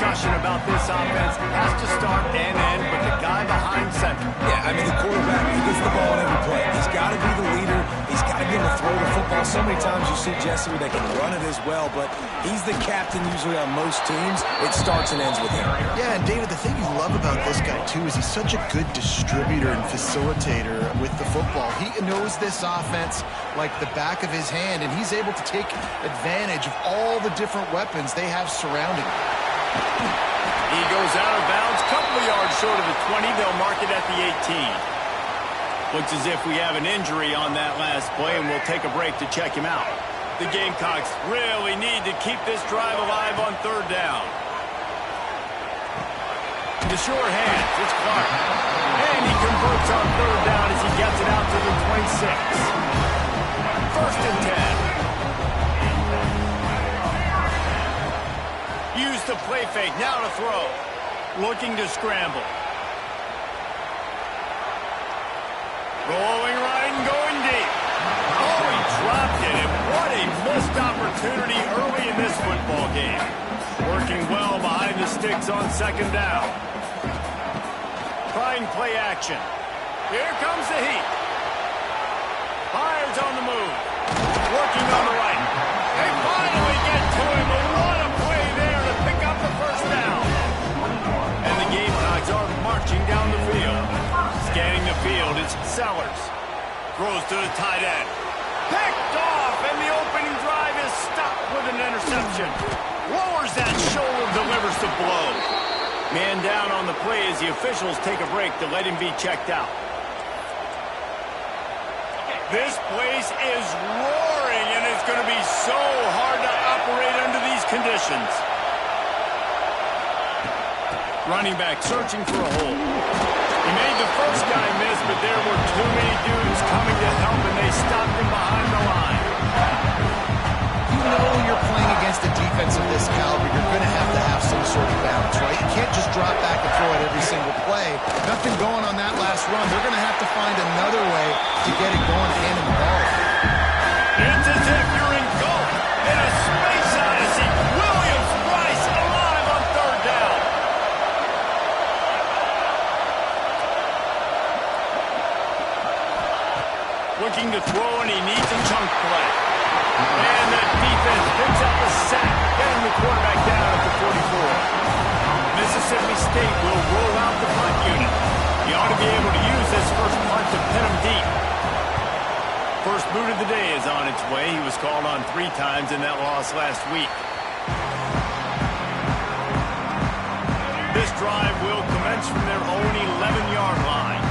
caution about this offense has to start and end with the guy behind center. Yeah, I mean, the quarterback, he gets the ball in every play. He's got to be the leader. He's got to be able to throw the football. So many times you see Jesse where they can run it as well, but he's the captain usually on most teams. It starts and ends with him. Yeah, and David, the thing you love about this guy, too, is he's such a good distributor and facilitator with the football. He knows this offense like the back of his hand, and he's able to take advantage of all the different weapons they have surrounding him. He goes out of bounds, couple of yards short of the 20. They'll mark it at the 18. Looks as if we have an injury on that last play, and we'll take a break to check him out. The Gamecocks really need to keep this drive alive on third down. The short hands, it's Clark. And he converts on third down as he gets it out to the 26. First and 10. Use the play fake, now to throw. Looking to scramble. Rolling right and going deep. Oh, he dropped it, and what a missed opportunity early in this football game. Working well behind the sticks on second down. Trying play action. Here comes the heat. Fires on the move. Working on the right. They finally get to him, but what a play there to pick up the first down. And the Gamecocks are marching down the field. Scanning the field, it's Sellers. Throws to the tight end. Picked off, and the opening drive is stopped with an interception. Lowers that shoulder, delivers the blow. Man down on the play as the officials take a break to let him be checked out. This place is roaring, and it's going to be so hard to operate under these conditions. Running back searching for a hole. He made the first guy miss, but there were too many dudes coming to help, and they stopped him behind the line. You know when you're playing against a defense of this caliber, you're going to have some sort of balance, right? You can't just drop back and throw it every single play. Nothing going on that last run. They're going to have to find another way to get it going, handing the ball. It's as if you're in golf in a space odyssey. Williams-Brice alive on third down. Looking to throw, and he needs a chunk play. And the defense picks up a sack, getting the quarterback down at the 44. Mississippi State will roll out the punt unit. He ought to be able to use this first punt to pin him deep. First boot of the day is on its way. He was called on 3 times in that loss last week. This drive will commence from their own 11-yard line.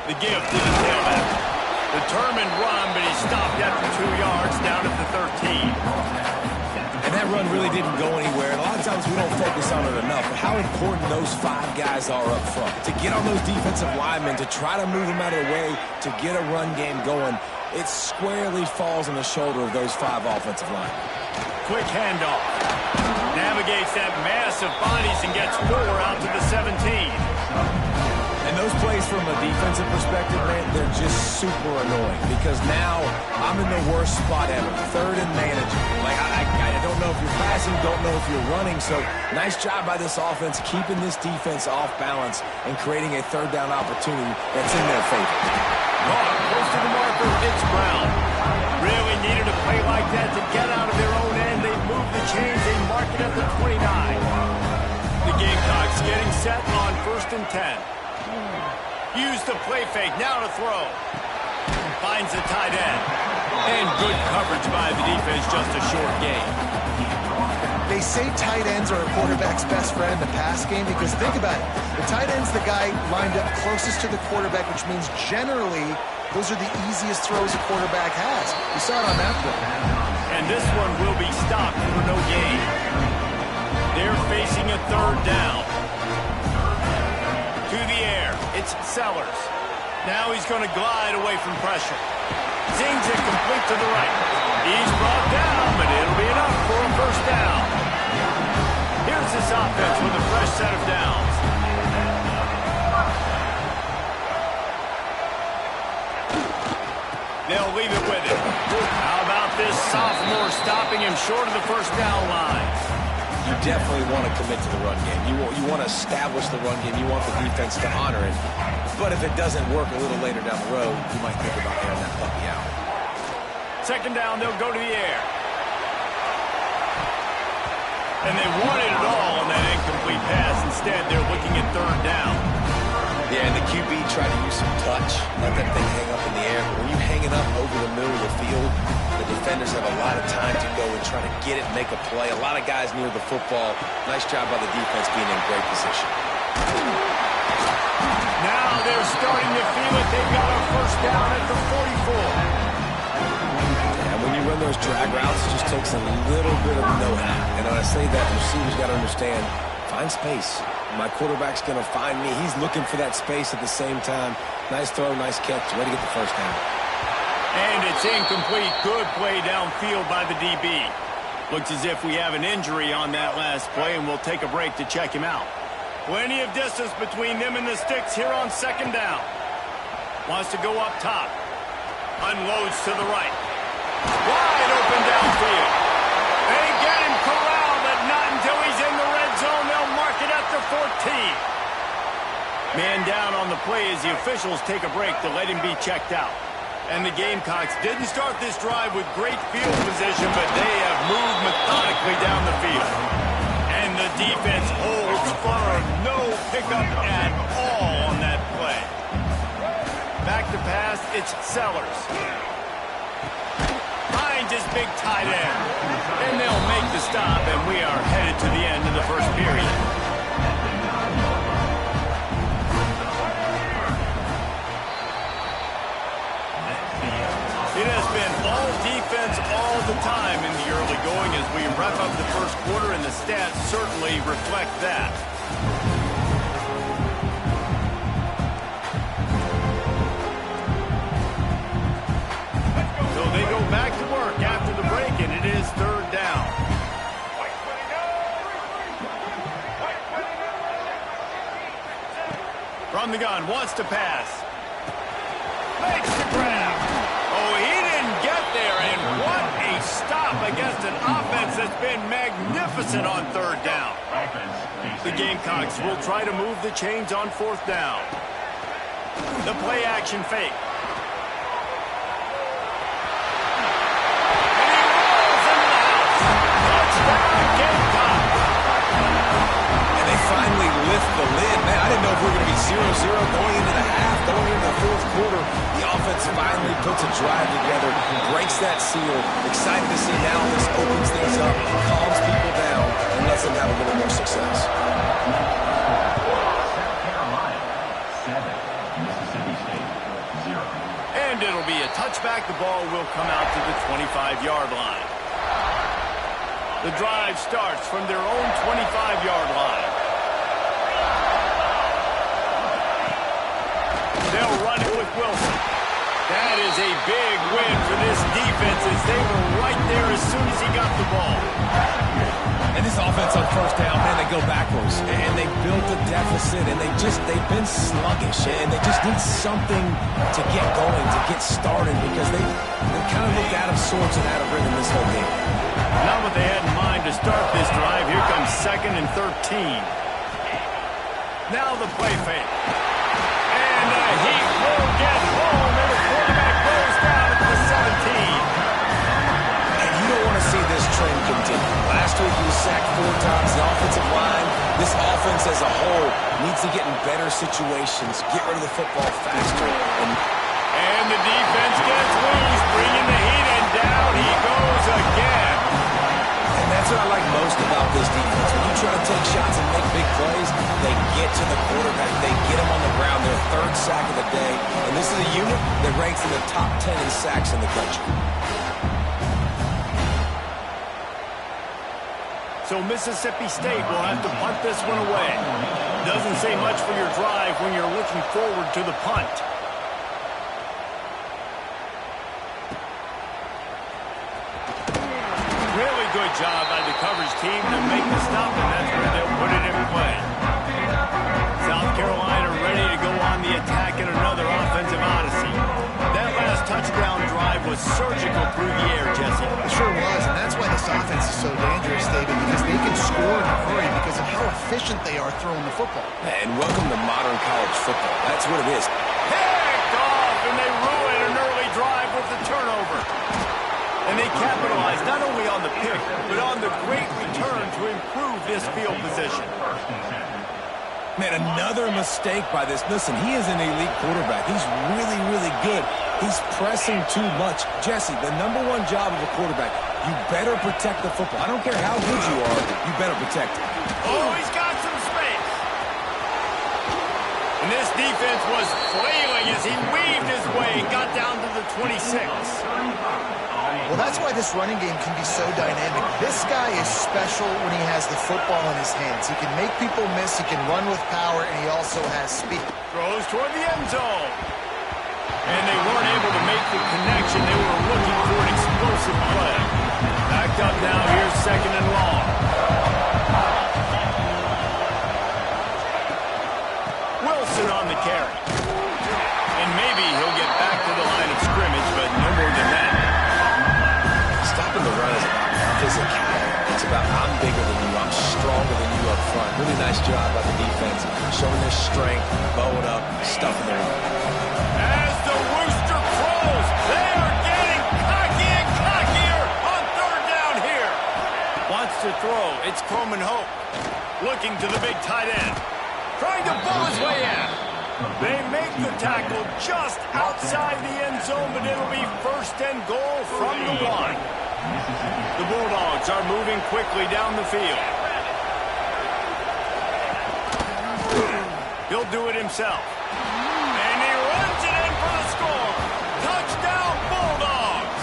The give to the tailback. Determined run, but he stopped after 2 yards down at the 13. And that run really didn't go anywhere. And a lot of times we don't focus on it enough, but how important those 5 guys are up front. To get on those defensive linemen, to try to move them out of the way, to get a run game going, it squarely falls on the shoulder of those 5 offensive linemen. Quick handoff. Navigates that mass of bodies and gets 4 out to the 17. And those plays from a defensive perspective, man, they're just super annoying because now I'm in the worst spot ever. Third and manageable. Like, I don't know if you're passing, don't know if you're running. So nice job by this offense keeping this defense off balance and creating a third down opportunity that's in their favor. Close to the marker, it's Brown. Really needed a play like that to get out of their own end. They move the chains, they mark it at the 29. The Gamecocks getting set on first and 10. Use the play fake, now to throw. Finds the tight end. And good coverage by the defense, just a short gain. They say tight ends are a quarterback's best friend in the pass game because think about it. The tight end's the guy lined up closest to the quarterback, which means generally those are the easiest throws a quarterback has. You saw it on that play. And this one will be stopped for no gain. They're facing a third down. To the air, it's Sellers. Now he's going to glide away from pressure. Zings it complete to the right. He's brought down, but it'll be enough for a first down. Here's this offense with a fresh set of downs. They'll leave it with him. How about this sophomore stopping him short of the first down line? You definitely want to commit to the run game. You want to establish the run game. You want the defense to honor it. But if it doesn't work a little later down the road, you might think about airing that puppy out. Second down, they'll go to the air. And they wanted it all on that incomplete pass. Instead, they're looking at third down. Yeah, and the QB tried to use some touch, let that thing hang up in the air. But when you hang it up over the middle of the field, the defenders have a lot of time to go and try to get it, make a play. A lot of guys near the football. Nice job by the defense being in great position. Now they're starting to feel it. They've got a first down at the 44. And when you run those drag routes, it just takes a little bit of know-how. And when I say that, receivers got to understand, find space. My quarterback's going to find me. He's looking for that space at the same time. Nice throw, nice catch. Way to get the first down. And it's incomplete. Good play downfield by the DB. Looks as if we have an injury on that last play, and we'll take a break to check him out. Plenty of distance between them and the sticks here on second down. Wants to go up top. Unloads to the right. Wide open downfield. They get him corralled, but not until he's in the red zone. They'll mark it at the 14. Man down on the play as the officials take a break to let him be checked out. And the Gamecocks didn't start this drive with great field position, but they have moved methodically down the field. And the defense holds firm. No pickup at all on that play. Back to pass, it's Sellers. Finds his big tight end. And they'll make the stop, and we are headed to the end of the first period. It has been all defense all the time in the early going as we wrap up the first quarter, and the stats certainly reflect that. So they go back to work after the break, and it is third down. From the gun, wants to pass. Makes the grab. Oh, he didn't get there, and what a stop against an offense that's been magnificent on third down. The Gamecocks will try to move the chains on fourth down. The play action fake. And he rolls into the house. Touchdown, Gamecocks. And they finally lift the lid. Man, I didn't know if we were going to be 0-0 going into the half, going into the fourth quarter. The offense finally puts a drive together, breaks that seal. Excited to see now this opens things up, calms people down, and lets them have a little more success. South Carolina, 7. Mississippi State, 0. And it'll be a touchback. The ball will come out to the 25-yard line. The drive starts from their own 25-yard line. They'll run it with Wilson. That is a big win for this defense as they were right there as soon as he got the ball. And this offense on first down, man, they go backwards. And they built a deficit, and they've been sluggish. And they just need something to get going, to get started, because they kind of looked out of sorts and out of rhythm this whole game. Not what they had in mind to start this drive. Here comes 2nd and 13. Now the play fake. And the Heat will get home, and the quarterback goes down at the 17. And you don't want to see this trend continue. Last week he was sacked 4 times. The offensive line, this offense as a whole, needs to get in better situations, get rid of the football faster. And the defense gets loose, bringing the Heat, and down he goes again. And that's what I like most about this defense. When you try to take shots and make big plays, they get to the quarterback. They get him on the ground. Their 3rd sack of the day. And this is a unit that ranks in the top 10 in sacks in the country. So Mississippi State will have to punt this one away. Doesn't say much for your drive when you're looking forward to the punt. Really good job by the coverage team to make the stop, and that's where they'll put it in play. South Carolina ready to go on the attack in another offensive odyssey. That last touchdown drive surgical through the air, Jesse. It sure was, and that's why this offense is so dangerous, David, because they can score in a hurry because of how efficient they are throwing the football. And welcome to modern college football. That's what it is. Picked off, and they ruin an early drive with the turnover. And they capitalize not only on the pick, but on the great return to improve this field position. Man, another mistake by this. Listen, he is an elite quarterback. He's really, really good. He's pressing too much. Jesse, the #1 job of a quarterback, you better protect the football. I don't care how good you are, you better protect it. Oh, he's got some space. And this defense was flailing as he weaved his way and got down to the 26. Well, that's why this running game can be so dynamic. This guy is special when he has the football in his hands. He can make people miss, he can run with power, and he also has speed. Throws toward the end zone. And they weren't able to make the connection. They were looking for an explosive play. Backed up now, here's 2nd and long. Wilson on the carry. And maybe he'll get back to the line of scrimmage, but no more than that. Stopping the run is about physicality. It's about I'm bigger than you, I'm stronger than you up front. Really nice job by the defense, showing their strength, bowing up, stuffing the run. As the rooster crows, they are getting cocky and cockier on 3rd down here. Wants to throw, it's Coleman Hope. Looking to the big tight end. Trying to bull his way in. They make the tackle just outside the end zone, but it'll be 1st and goal from the 1. The Bulldogs are moving quickly down the field. He'll do it himself. And he runs it in for the score. Touchdown, Bulldogs!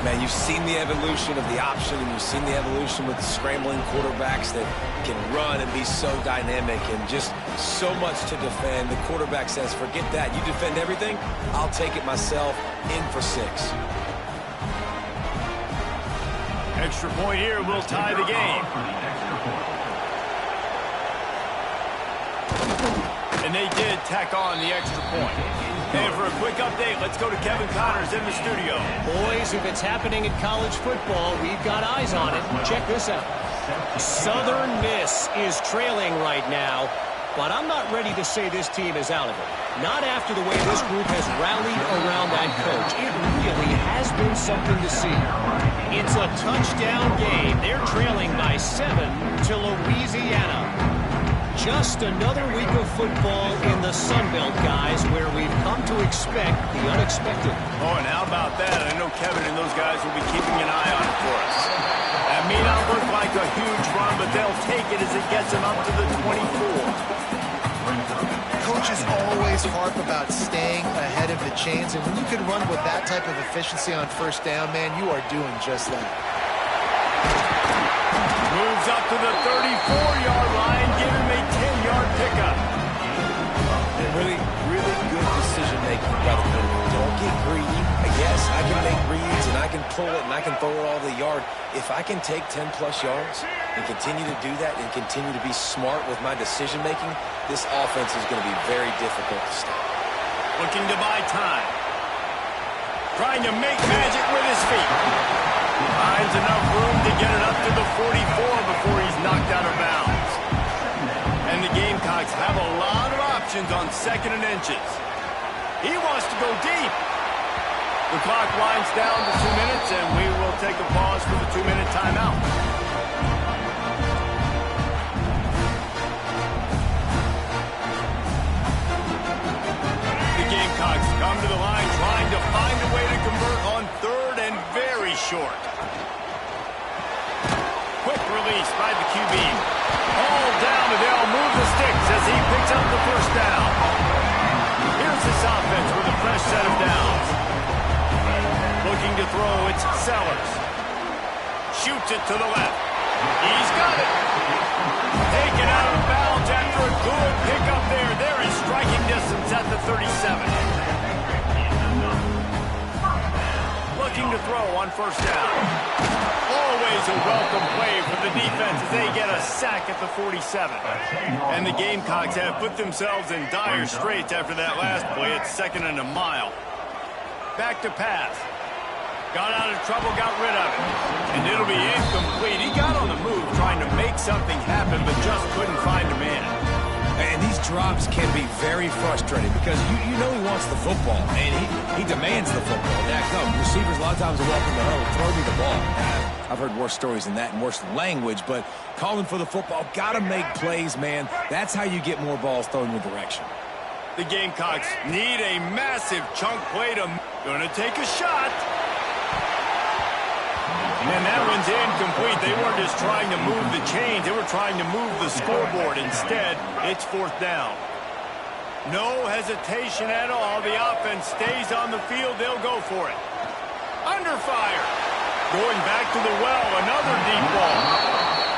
Man, you've seen the evolution of the option, and you've seen the evolution with the scrambling quarterbacks that can run and be so dynamic and just so much to defend. The quarterback says, forget that. You defend everything, I'll take it myself. In for 6. Extra point here will tie the game. And they did tack on the extra point. And for a quick update, let's go to Kevin Connors in the studio. Boys, if it's happening in college football, we've got eyes on it. Check this out. Southern Miss is trailing right now, but I'm not ready to say this team is out of it. Not after the way this group has rallied around that coach. It really has been something to see. It's a touchdown game. They're trailing by 7 to Louisiana. Just another week of football in the Sun Belt, guys, where we've come to expect the unexpected. Oh, and how about that? I know Kevin and those guys will be keeping an eye on it for us. That may not look like a huge run, but they'll take it as it gets them up to the 24. Coaches always harp about staying ahead of the chains, and when you can run with that type of efficiency on 1st down, man, you are doing just that. Moves up to the 34-yard line, give him a 10-yard pickup. And really, really good decision-making by the coach. Don't get greedy. Yes, I can make reads, and I can pull it, and I can throw it all the yard. If I can take 10-plus yards and continue to do that and continue to be smart with my decision-making, this offense is going to be very difficult to stop. Looking to buy time. Trying to make magic with his feet. Finds enough room to get it up to the 44 before he's knocked out of bounds. And the Gamecocks have a lot of options on 2nd and inches. He wants to go deep. The clock winds down to 2 minutes, and we will take a pause for the 2-minute timeout. The Gamecocks come to the line trying to find a way to convert on 3rd and very short. Quick release by the QB. All down, and they'll move the sticks as he picks up the 1st down. Here's this offense with a fresh set of downs. Looking to throw, it's Sellers. Shoots it to the left. He's got it. Taken out of bounds after a good pickup there. They're in striking distance at the 37. Looking to throw on 1st down. Always a welcome play for the defense as they get a sack at the 47. And the Gamecocks have put themselves in dire straits after that last play. It's 2nd and a mile. Back to pass. Got out of trouble, got rid of it. And it'll be incomplete. He got on the move trying to make something happen, but just couldn't find a man. And these drops can be very frustrating because you know he wants the football, and he demands the football. Now, come, receivers a lot of times will walk in the huddle, throw me the ball. I've heard worse stories than that and worse language, but calling for the football, got to make plays, man. That's how you get more balls thrown in your direction. The Gamecocks need a massive chunk play to... Gonna take a shot. And that one's incomplete. They weren't just trying to move the chains. They were trying to move the scoreboard. Instead, it's fourth down. No hesitation at all. The offense stays on the field. They'll go for it. Under fire. Going back to the well. Another deep ball.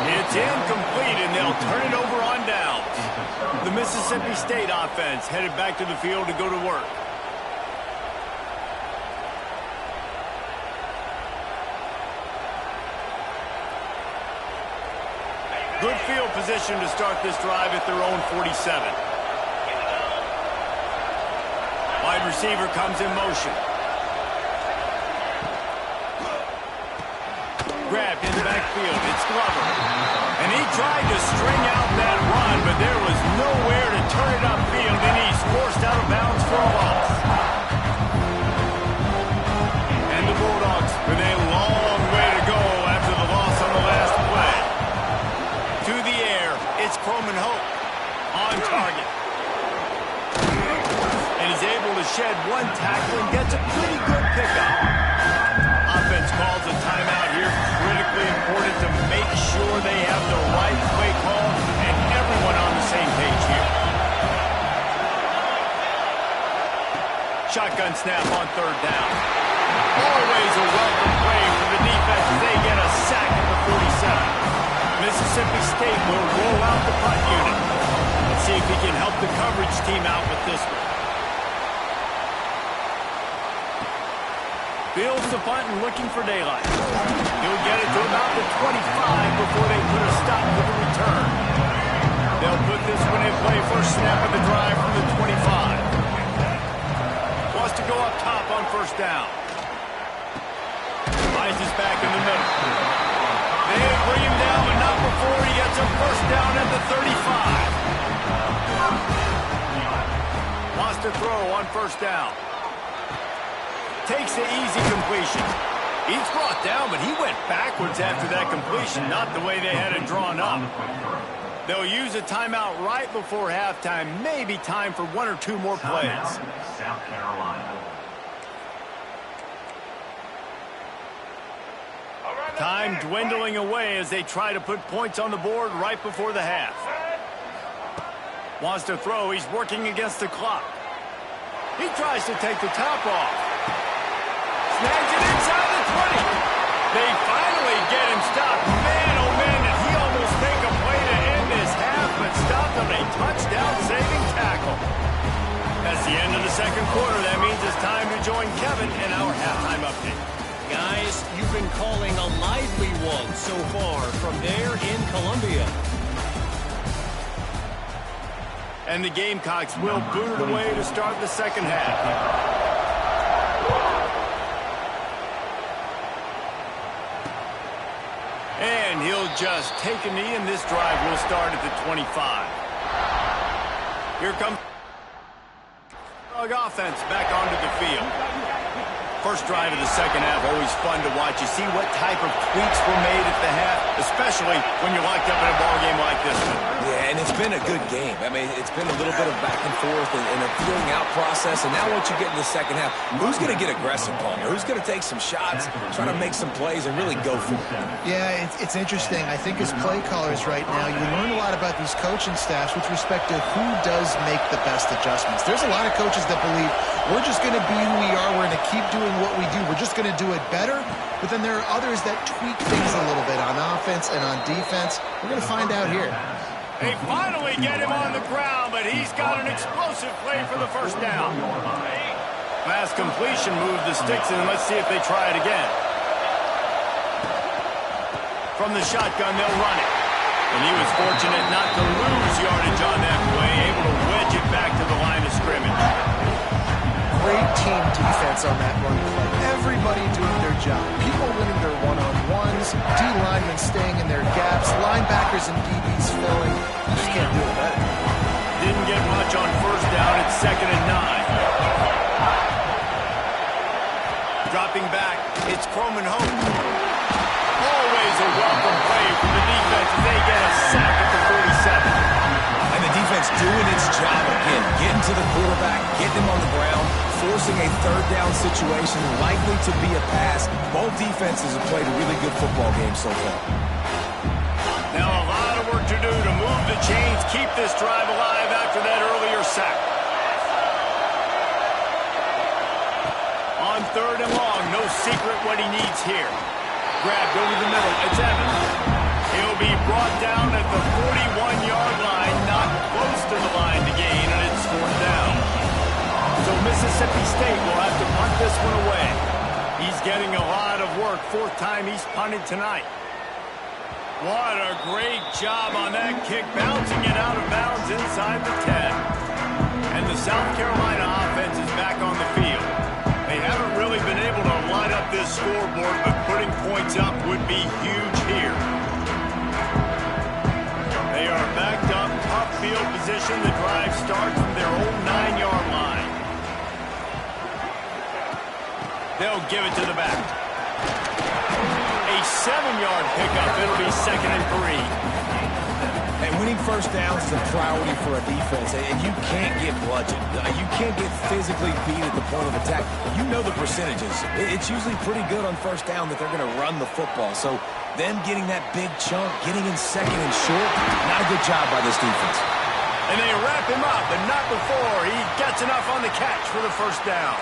It's incomplete, and they'll turn it over on downs. The Mississippi State offense headed back to the field to go to work. Good field position to start this drive at their own 47. Wide receiver comes in motion. Grabbed in the backfield. It's Glover. And he tried to string out that run, but there was nowhere to turn it upfield, and he's forced out of bounds for a loss. And the Bulldogs with a long way to go after the loss on the last play. To the air, it's Croman Hope on target. And he's able to shed one tackle and gets a pretty good pickup. Offense calls a timeout here. Critically important to make sure they have the right play call and everyone on the same page here. Shotgun snap on third down. Always a welcome play for the defense as they get a sack at the 47. Mississippi State will roll out the punt unit. Let's see if he can help the coverage team out with this one. Fields the punt and looking for daylight. He'll get it to about the 25 before they put a stop to the return. They'll put this one in play first snap of the drive from the 25. Wants to go up top on first down. Rises back in the middle. They bring him down, but not before he gets a first down at the 35. Wants to throw on first down. Takes the easy completion. He's brought down, but he went backwards after that completion, not the way they had it drawn up. They'll use a timeout right before halftime. Maybe time for one or two more plays. South Carolina. Time dwindling away as they try to put points on the board right before the half. Wants to throw. He's working against the clock. He tries to take the top off. Snags it inside the 20. They finally get him stopped. Man, oh man, did he almost make a play to end this half, but stopped on a touchdown-saving tackle. That's the end of the second quarter. That means it's time to join Kevin in our halftime update. Guys, you've been calling a lively one so far from there in Columbia. And the Gamecocks will boot it away to start the second half. And he'll just take a knee, and this drive will start at the 25. Here comes offense back onto the field. First drive of the second half, always fun to watch. You see what type of tweaks were made at the half, especially when you're locked up in a ball game like this one. Yeah, and it's been a good game. I mean, it's been a little bit of back and forth and a feeling out process. And now once you get in the second half, who's going to get aggressive, Palmer? Who's going to take some shots, try to make some plays, and really go for it? Yeah, it's interesting. I think as play callers right now, you learn a lot about these coaching staffs with respect to who does make the best adjustments. There's a lot of coaches that believe we're just going to be who we are. We're going to keep doing what we do. We're just going to do it better. But then there are others that tweak things a little bit on offense and on defense. We're going to find out here. They finally get him on the ground, but he's got an explosive play for the first down. Pass completion moved the sticks, and let's see if they try it again. From the shotgun, they'll run it. And he was fortunate not to lose yardage on that play, able to wedge it back to the line of scrimmage. great team defense on that run play. Everybody doing their job. People winning their one-on-ones, D-linemen staying in their gaps, linebackers and DBs filling. You just can't do it better. Didn't get much on first down. It's 2nd and 9. Dropping back, it's Croman Hope. Always a welcome play from the defense as they get a sack at the 47. And the defense doing its job again, getting to the quarterback, getting him on the ground, forcing a third down situation, likely to be a pass. Both defenses have played a really good football game so far. Now a lot of work to do to move the chains, keep this drive alive after that earlier sack. On 3rd and long, no secret what he needs here. Grabbed over the middle, it's Evans. He'll be brought down at the 41-yard line, not close to the line to gain, and it's 4th down. So Mississippi State will have to punt this one away. He's getting a lot of work, 4th time he's punted tonight. What a great job on that kick, bouncing it out of bounds inside the 10. And the South Carolina offense is back on the field. They haven't really been able to line up this scoreboard, but putting points up would be huge here. They are backed up, tough field position. The drive starts from their own 9-yard line. They'll give it to the back. A 7-yard pickup. It'll be 2nd and 3. And winning first downs is a priority for a defense, and you can't get bludgeoned. You can't get physically beat at the point of attack. You know the percentages. It's usually pretty good on first down that they're going to run the football. So them getting that big chunk, getting in 2nd and short, not a good job by this defense. And they wrap him up, but not before he gets enough on the catch for the first down.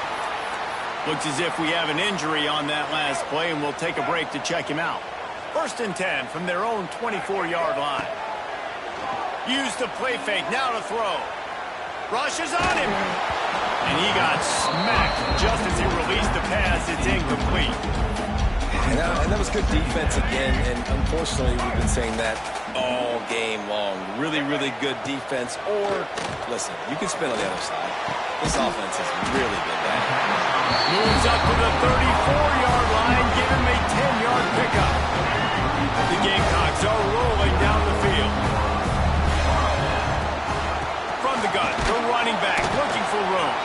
Looks as if we have an injury on that last play, and we'll take a break to check him out. 1st and 10 from their own 24-yard line. Use the play fake, now to throw. Rushes on him. And he got smacked just as he released the pass. It's incomplete. And that was good defense again, and unfortunately we've been saying that all game long. Really, really good defense. Or, listen, you can spin on the other side. This offense has really been bad. Moves up to the 34-yard line, give him a 10-yard pickup. The Gamecocks are rolling down the field. From the gun, the running back looking for room.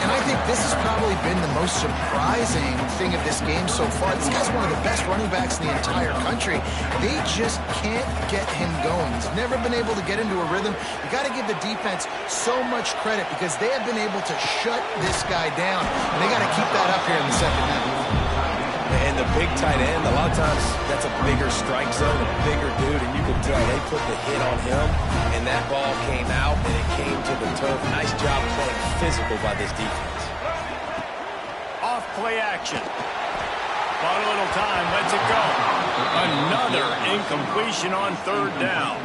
And I think this has probably been the most surprising thing of this game so far. This guy's one of the best running backs in the entire country. They just can't get him going. He's never been able to get into a rhythm. You got to give the defense so much credit because they have been able to shut this guy down. And they got to keep that up here in the second half. And the big tight end, a lot of times that's a bigger strike zone, a bigger dude, and you can tell they put the hit on him, and that ball came out, and it came to the turf. Nice job playing physical by this defense. Off play action. Bought a little time, lets it go. Another incompletion on 3rd down.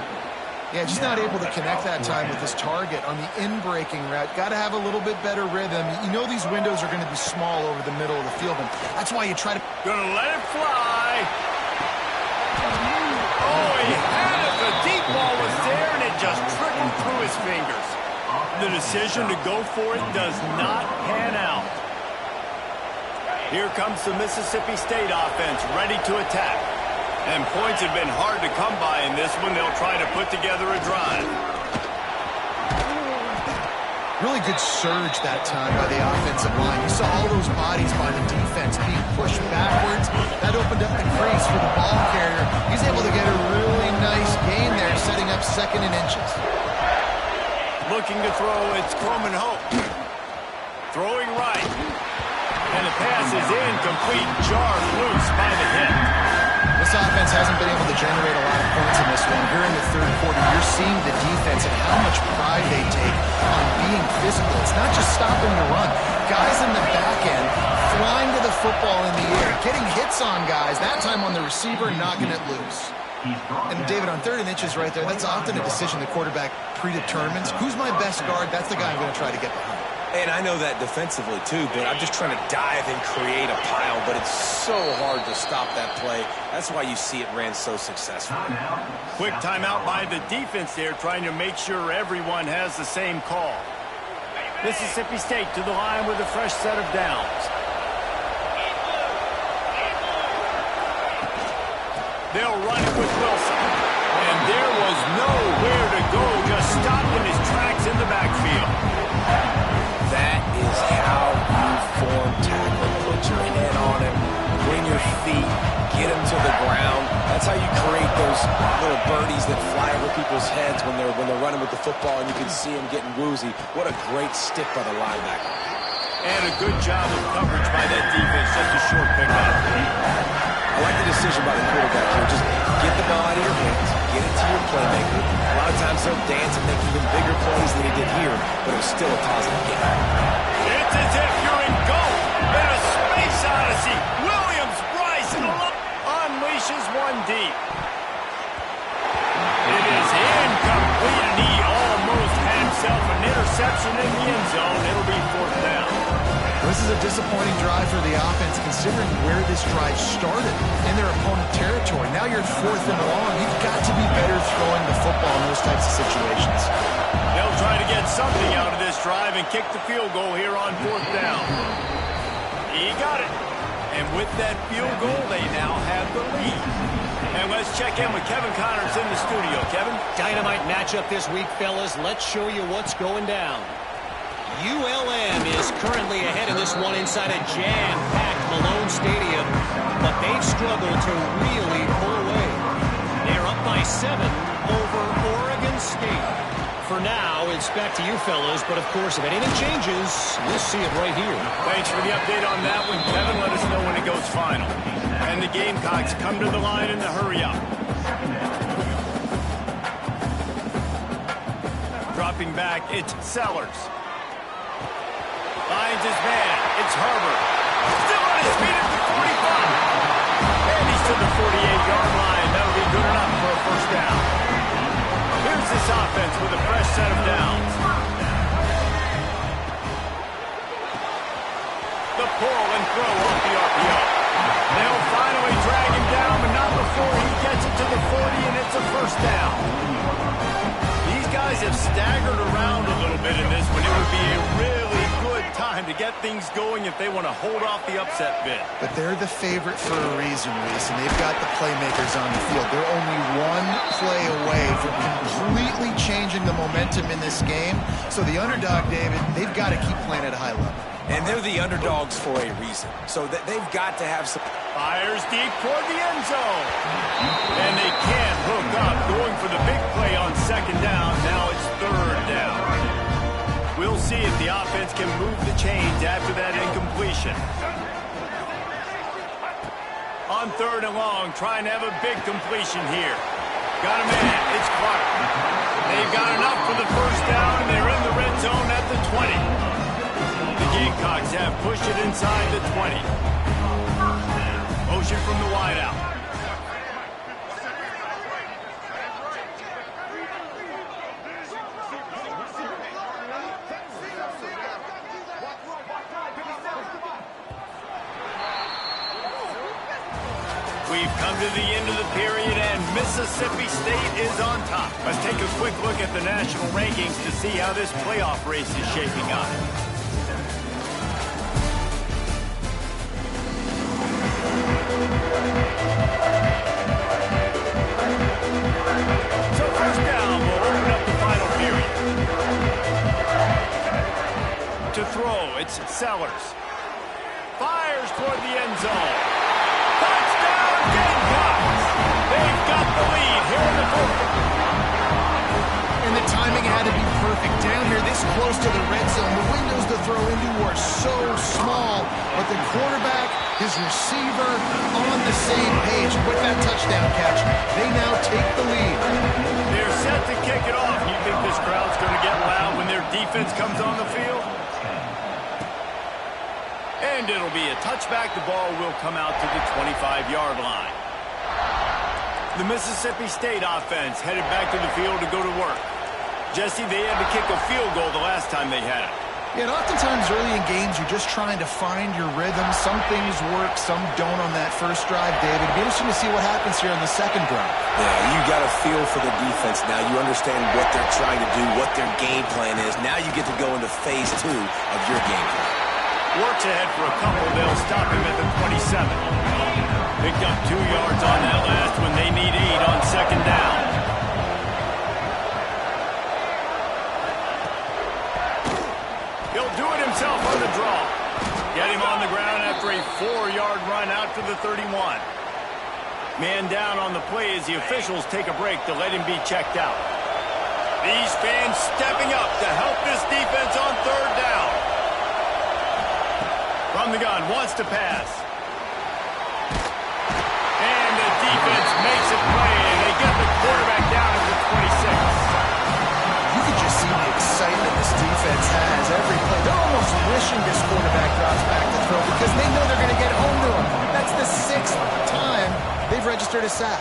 Yeah, just not able to connect that time with his target on the in-breaking route. Got to have a little bit better rhythm. You know these windows are going to be small over the middle of the field, and that's why you try to... Gonna let it fly. Oh, he had it. The deep ball was there, and it just trickled through his fingers. The decision to go for it does not pan out. Here comes the Mississippi State offense, ready to attack. And points have been hard to come by in this one. They'll try to put together a drive. Really good surge that time by the offensive line. You saw all those bodies by the defense being pushed backwards. That opened up the crease for the ball carrier. He's able to get a really nice gain there, setting up 2nd and inches. Looking to throw, it's Croman Hope. Throwing right. And the pass is incomplete, jarred loose by the hit. This offense hasn't been able to generate a lot of points in this one. Here in the 3rd quarter, you're seeing the defense and how much pride they take on being physical. It's not just stopping the run. Guys in the back end flying to the football in the air, getting hits on guys, that time on the receiver, knocking it loose. And David, on 3rd and inches right there, that's often a decision the quarterback predetermines. Who's my best guard? That's the guy I'm going to try to get behind. And I know that defensively, too, but I'm just trying to dive and create a pile, but it's so hard to stop that play. That's why you see it ran so successfully. Quick timeout by the defense there, trying to make sure everyone has the same call. Mississippi State to the line with a fresh set of downs. They'll run it with Wilson. And there was nowhere to go, just stopped in his tracks in the backfield. That is how you form tackle. Put your head on him, bring your feet, get him to the ground. That's how you create those little birdies that fly over people's heads when they're running with the football and you can see them getting woozy. What a great stick by the linebacker. And a good job of coverage by that defense, just a short pickup. I like the decision by the quarterback here. Just get the ball out of your hands, get it to your playmaker. A lot of times they'll dance and make even bigger plays than he did here, but it was still a positive game. It's as if you're in goal in a space odyssey. Williams, Bryson unleashes one deep. It is incomplete, and he almost had himself an interception in the end zone. It'll be fourth down. This is a disappointing drive for the offense, considering where this drive started in their opponent territory. Now you're fourth and long. You've got to be better throwing the football in those types of situations. They'll try to get something out of this drive and kick the field goal here on fourth down. He got it. And with that field goal, they now have the lead. And let's check in with Kevin Connors in the studio. Kevin? Dynamite matchup this week, fellas. Let's show you what's going down. ULM is currently ahead in this one inside a jam-packed Malone Stadium, but they've struggled to really pull away. They're up by 7 over Oregon State. For now, it's back to you fellas, but of course, if anything changes, we'll see it right here. Thanks for the update on that one, Kevin. Let us know when it goes final. And the Gamecocks come to the line in the hurry-up. Dropping back, it's Sellers. Finds his man. It's Herbert. Still on his feet at the 45. And he's to the 48-yard line. That'll be good enough for a first down. Here's this offense with a fresh set of downs. The pull and throw off the RPO. They'll finally drag him down, but not before he gets it to the 40, and it's a first down. These guys have staggered around a little bit in this one. It would be a really good time to get things going if they want to hold off the upset bid. But they're the favorite for a reason, Reese, and they've got the playmakers on the field. They're only one play away from completely changing the momentum in this game. So the underdog, David, they've got to keep playing at a high level. And they're the underdogs for a reason. So they've got to have some... Fires deep toward the end zone. And they can't hook up. Going for the big play on second down. Now it's third down. We'll see if the offense can move the chains after that incompletion. On third and long, trying to have a big completion here. Got a man. It's Clark. They've got enough for the first down, and they're in the red zone at the 20. The Gamecocks have pushed it inside the 20. Motion from the wideout. We've come to the end of the period, and Mississippi State is on top. Let's take a quick look at the national rankings to see how this playoff race is shaping up. So first down, we'll open up the final period. To throw, it's Sellers. Fires toward the end zone. Touchdown, Gamecocks! They've got the lead here in the fourth. And the timing had to be perfect. Down here, this close to the red zone, the windows to throw into are so small. But the quarterback, his receiver, on the same page. With that touchdown catch, they now take the lead. They're set to kick it off. You think this crowd's going to get loud when their defense comes on the field? And it'll be a touchback. The ball will come out to the 25-yard line. The Mississippi State offense headed back to the field to go to work. Jesse, they had to kick a field goal the last time they had it. Yeah, and oftentimes early in games, you're just trying to find your rhythm. Some things work, some don't on that first drive, David. It'd be interesting to see what happens here on the second drive. Yeah, you got a feel for the defense now. You understand what they're trying to do, what their game plan is. Now you get to go into phase 2 of your game plan. Works ahead for a couple. They'll stop him at the 27. Picked up 2 yards on that last one. They need 8 on second down. He'll do it himself on the draw. Get him on the ground after a 4-yard run out to the 31. Man down on the play as the officials take a break to let him be checked out. These fans stepping up to help this defense on third down. From the gun, wants to pass. And the defense makes it play, and they get the quarterback down at the 26. You can just see the excitement this defense has every play. They're almost wishing this quarterback drops back to throw because they know they're going to get home to him. That's the 6th time they've registered a sack.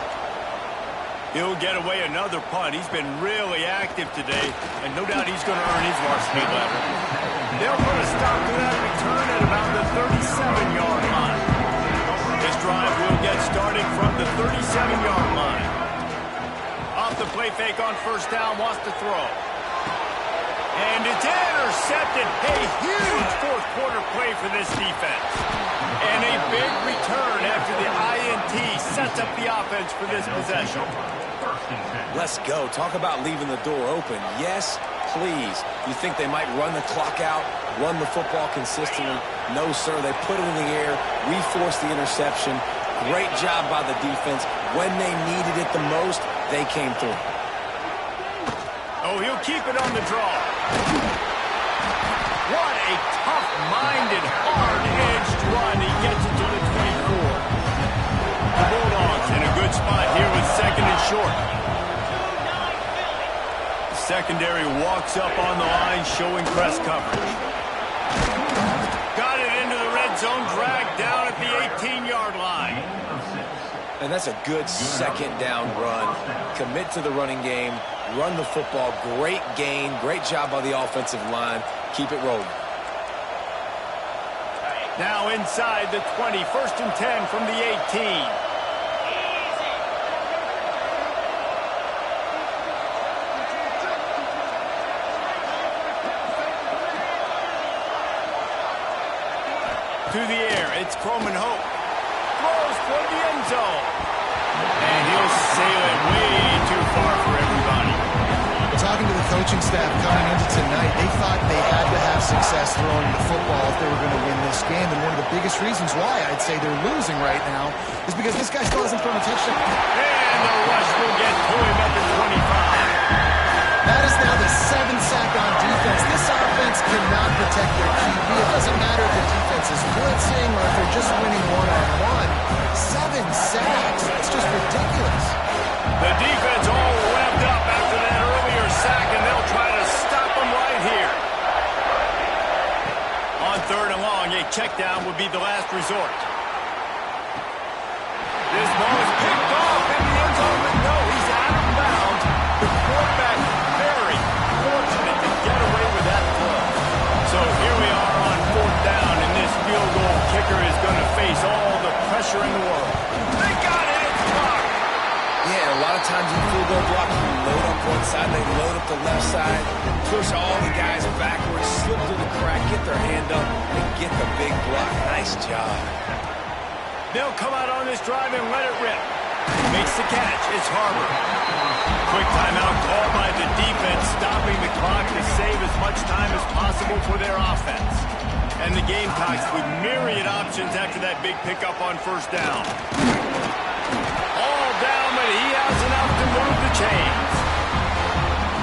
He'll get away another punt. He's been really active today, and no doubt he's going to earn his varsity level. They'll put a stop to that return at about the 37-yard line. This drive will get started from the 37-yard line. Off the play fake on first down, wants to throw. And it's intercepted. A huge fourth-quarter play for this defense. And a big return after the INT sets up the offense for this possession. Let's go. Talk about leaving the door open. Yes, please. You think they might run the clock out, run the football consistently? No, sir. They put it in the air. We forced the interception. Great job by the defense. When they needed it the most, they came through. Oh, he'll keep it on the draw. What a tough-minded, hard-edged run. He gets it to the 24. The Bulldogs in a good spot here with second and short. The secondary walks up on the line, showing press coverage. Got it into the red zone, dragged down at the 18-yard line. And that's a good second down run. Commit to the running game. Run the football. Great gain. Great job by the offensive line. Keep it rolling. Now inside the 20. 1st and 10 from the 18. To the air. It's Croman Hope. Throws for the end zone. And he'll sail it way too far for everybody. Talking to the coaching staff coming into tonight, they thought they had to have success throwing the football if they were going to win this game. And one of the biggest reasons why I'd say they're losing right now is because this guy still hasn't thrown a touchdown. And the rush will get to him at the 25. That is now the 7th sack on defense. This offense cannot protect their QB. It doesn't matter if the defense is blitzing or if they're just winning one-on-one. 7 sacks. It's just ridiculous. The defense all revved up after that earlier sack, and they'll try to stop them right here. On 3rd and long, a check down would be the last resort. This ball is picked off in the end zone, but no, he's out of bounds. The quarterback very fortunate to get away with that throw. So here we are on 4th down, and this field goal kicker is going to face all the pressure in the world. They got it! It's blocked! Yeah, a lot of times in field goal block, you load up one side, they load up the left side, push all the guys backwards, slip through the crack, get their hand up, and get the big block. Nice job. They'll come out on this drive and let it rip. Makes the catch. It's Harbor. Quick timeout called by the defense, stopping the clock to save as much time as possible for their offense. And the Gamecocks with myriad options after that big pickup on 1st down. All down, but he has enough to move the chains.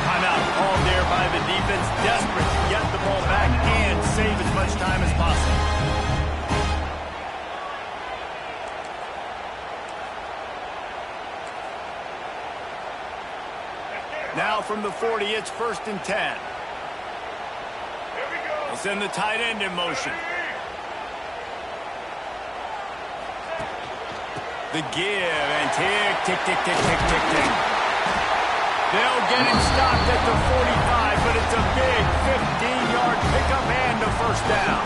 Timeout called there by the defense, desperate to get the ball back and save as much time as possible. Now from the 40, it's 1st and 10. We'll send the tight end in motion. The give and tick, tick, tick, tick, tick, tick, tick. They'll get him stopped at the 45, but it's a big 15-yard pickup and first down.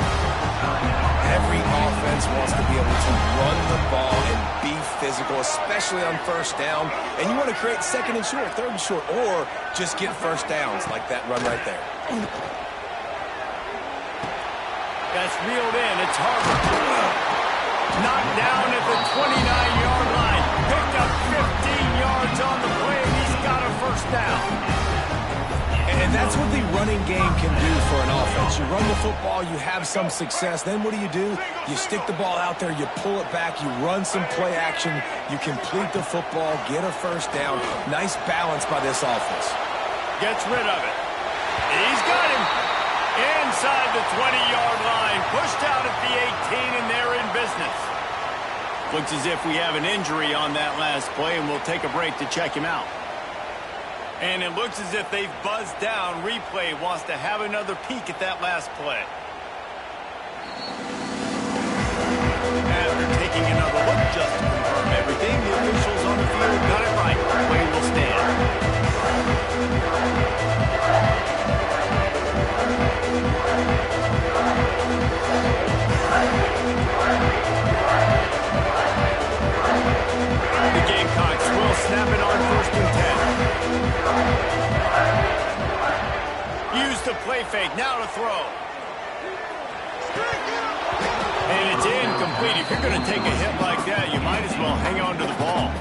Every offense wants to be able to run the ball and be physical, especially on first down. And you want to create second and short, third and short, or just get first downs like that run right there. That's reeled in. It's Harvard. Knocked down at the 29-yard line. Picked up 15 yards on the play, and he's got a first down. And that's what the running game can do for an offense. You run the football, you have some success. Then what do? You stick the ball out there, you pull it back, you run some play action, you complete the football, get a first down. Nice balance by this offense. Gets rid of it. He's got him. Inside the 20-yard line. Pushed out at the 18, and they're in business. Looks as if we have an injury on that last play, and we'll take a break to check him out. And it looks as if they've buzzed down. Replay wants to have another peek at that last play. After taking another look just to confirm everything, the officials on the field got it right. Play will stand. The Gamecocks will snap it on 1st and 10. Use the play fake. Now to throw. And it's incomplete. If you're going to take a hit like that, you might as well hang on to the ball.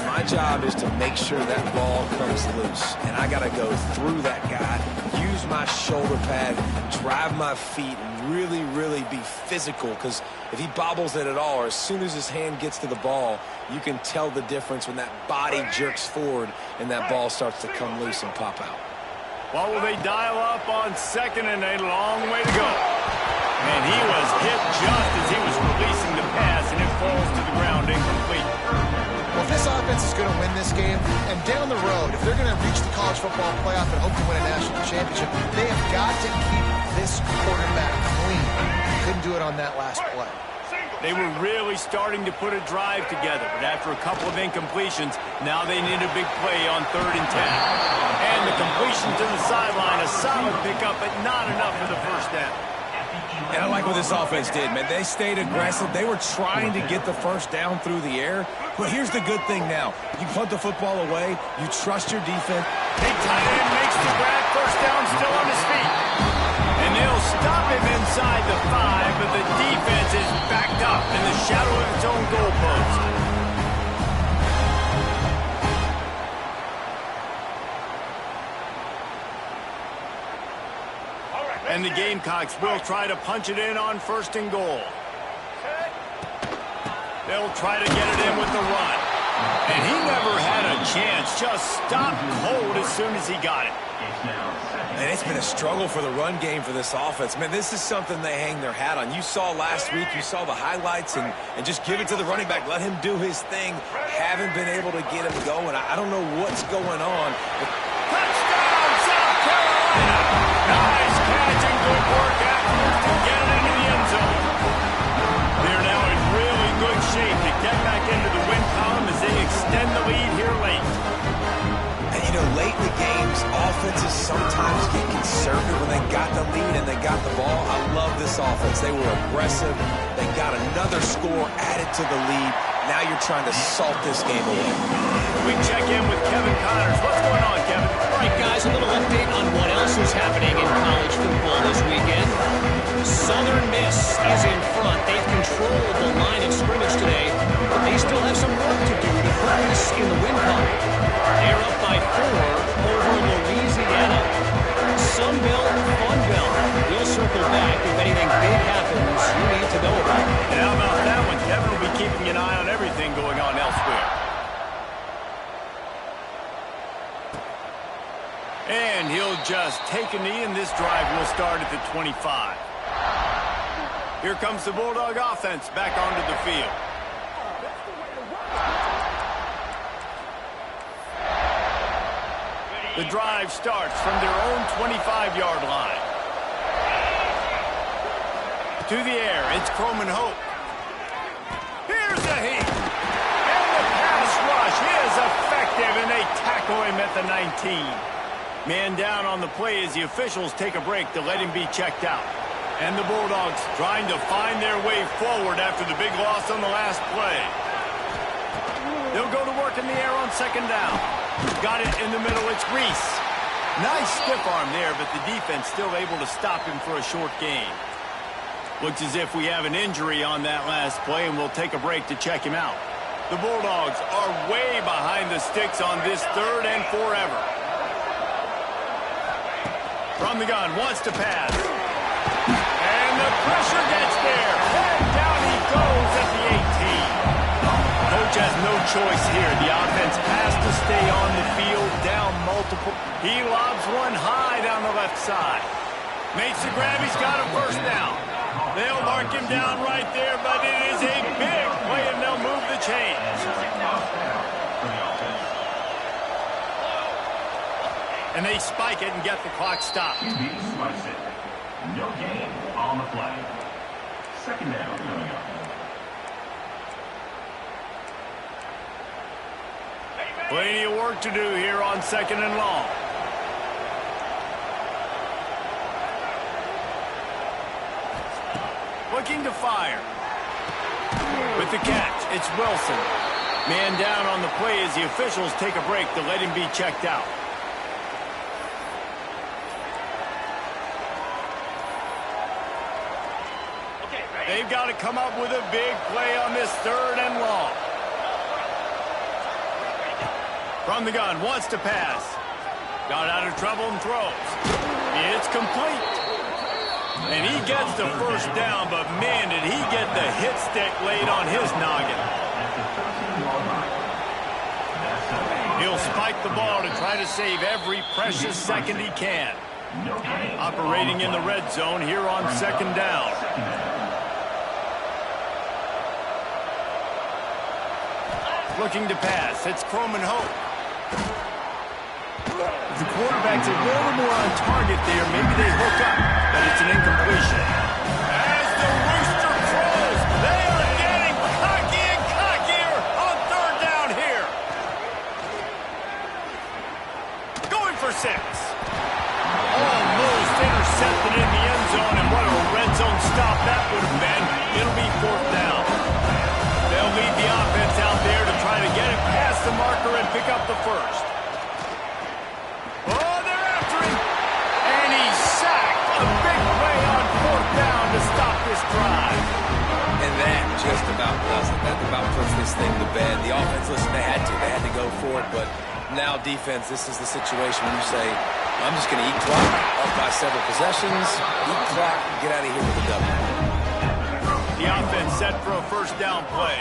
My job is to make sure that ball comes loose. And I got to go through that guy, use my shoulder pad, drive my feet, and really, really be physical. Because if he bobbles it at all, or as soon as his hand gets to the ball, you can tell the difference when that body jerks forward and that ball starts to come loose and pop out. Well, will they dial up on 2nd and a long way to go? And he was hit just as he was releasing the pass, and it falls to the ground incomplete. Well, if this offense is going to win this game, and down the road, if they're going to reach the college football playoff and hope to win a national championship, they have got to keep this quarterback clean. Couldn't do it on that last play. They were really starting to put a drive together, but after a couple of incompletions, now they need a big play on 3rd and 10. And the completion to the sideline, a solid pickup, but not enough for the first down. And I like what this offense did, man. They stayed aggressive. They were trying to get the first down through the air. But here's the good thing now. You punt the football away. You trust your defense. Big tight end makes the grab. First down, still on his feet. And they'll stop him inside the 5, but the defense is backed up in the shadow of its own goalpost. And the Gamecocks will try to punch it in on 1st and goal. They'll try to get it in with the run. And he never had a chance. Just stopped cold as soon as he got it. And it's been a struggle for the run game for this offense. Man, this is something they hang their hat on. You saw last week, you saw the highlights, and just give it to the running back. Let him do his thing. Haven't been able to get him going. I don't know what's going on. Touchdown, South Carolina! Nice catch and good work afterwards to get it into the end zone. They're now in really good shape to get back into the win column as they extend the lead here late. And, you know, late in the games, offenses sometimes get conservative when they got the lead and they got the ball. I love this offense. They were aggressive. They got another score added to the lead. Now you're trying to salt this game away. We check in with Kevin Connors. What's going on, Kevin? All right, guys, a little update on what else is happening in college football this weekend. Southern Miss is in front. They've controlled the line of scrimmage today, but they still have some work to do to put this in the win column. They're up by 4 over Louisiana. Sunbelt, Funbelt. We'll circle back if anything big happens you need to know about. And how about that one? Kevin will be keeping an eye on everything going on elsewhere. And he'll just take a knee, and this drive will start at the 25. Here comes the Bulldog offense back onto the field. The drive starts from their own 25-yard line. To the air, it's Croman Hope. Here's a heat. And the pass rush is effective, and they tackle him at the 19. Man down on the play as the officials take a break to let him be checked out. And the Bulldogs trying to find their way forward after the big loss on the last play. They'll go to work in the air on second down. Got it in the middle. It's Reese. Nice stiff arm there, but the defense still able to stop him for a short gain. Looks as if we have an injury on that last play, and we'll take a break to check him out. The Bulldogs are way behind the sticks on this third and forever. From the gun, wants to pass. And the pressure gets there. And down he goes at the 18. Coach has no choice here. The offense has to stay on the field, down multiple. He lobs one high down the left side. Makes the grab. He's got a first down. They'll mark him down right there, but it is a big play, and they'll move the chains. And they spike it and get the clock stopped. QB spikes it. No gain on the play. Second down coming up. Plenty of work to do here on second and long. Looking to fire. With the catch, it's Wilson. Man down on the play as the officials take a break to let him be checked out. They've got to come up with a big play on this third and long. From the gun, wants to pass. Got out of trouble and throws. It's complete. And he gets the first down, but man, did he get the hit stick laid on his noggin. He'll spike the ball to try to save every precious second he can. Operating in the red zone here on second down. Looking to pass. It's Croman Hope. The quarterback's a little more on target there. Maybe they hook up, but it's an incompletion. As the rooster crows, they are getting cocky and cockier on third down here. Going for 6. Almost intercepted in the end zone, and what a red zone stop that would have been. It'll be fourth down. They'll lead the offense out there to try to get it past the marker and pick up the first. Oh, they're after him. And he's sacked. A big play on fourth down to stop this drive. And that just about does it. That about puts this thing to bed. The offense, listen, they had to go for it, but now defense, this is the situation when you say, I'm just going to eat clock, up by several possessions, eat clock, get out of here with a W. The offense set for a first down play.